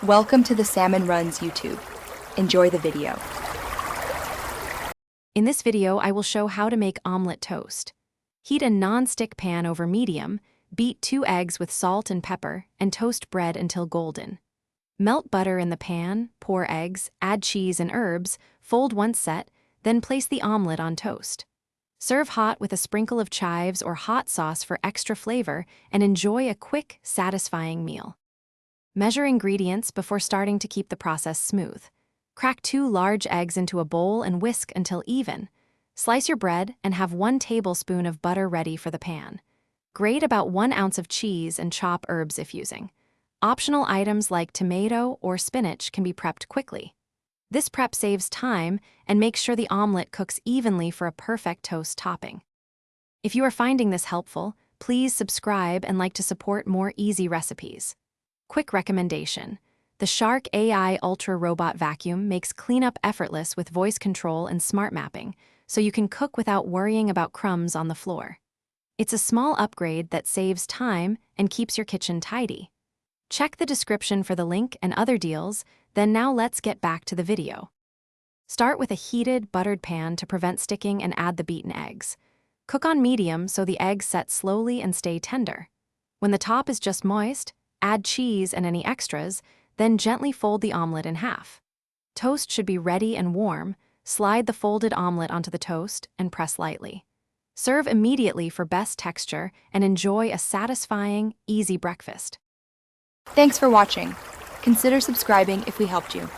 Welcome to the Salmon Runs YouTube. Enjoy the video. In this video, I will show how to make omelet toast. Heat a non-stick pan over medium, beat 2 eggs with salt and pepper, and toast bread until golden. Melt butter in the pan, pour eggs, add cheese and herbs, fold once set, then place the omelet on toast. Serve hot with a sprinkle of chives or hot sauce for extra flavor and enjoy a quick, satisfying meal. Measure ingredients before starting to keep the process smooth. Crack 2 large eggs into a bowl and whisk until even. Slice your bread and have 1 tablespoon of butter ready for the pan. Grate about 1 ounce of cheese and chop herbs if using. Optional items like tomato or spinach can be prepped quickly. This prep saves time and makes sure the omelet cooks evenly for a perfect toast topping. If you are finding this helpful, please subscribe and like to support more easy recipes. Quick recommendation: the Shark AI Ultra Robot Vacuum makes cleanup effortless with voice control and smart mapping, so you can cook without worrying about crumbs on the floor. It's a small upgrade that saves time and keeps your kitchen tidy. Check the description for the link and other deals, then now let's get back to the video. Start with a heated, buttered pan to prevent sticking and add the beaten eggs. Cook on medium so the eggs set slowly and stay tender. When the top is just moist, add cheese and any extras, then gently fold the omelet in half. Toast should be ready and warm. Slide the folded omelet onto the toast and press lightly. Serve immediately for best texture and enjoy a satisfying, easy breakfast. Thanks for watching. Consider subscribing if we helped you.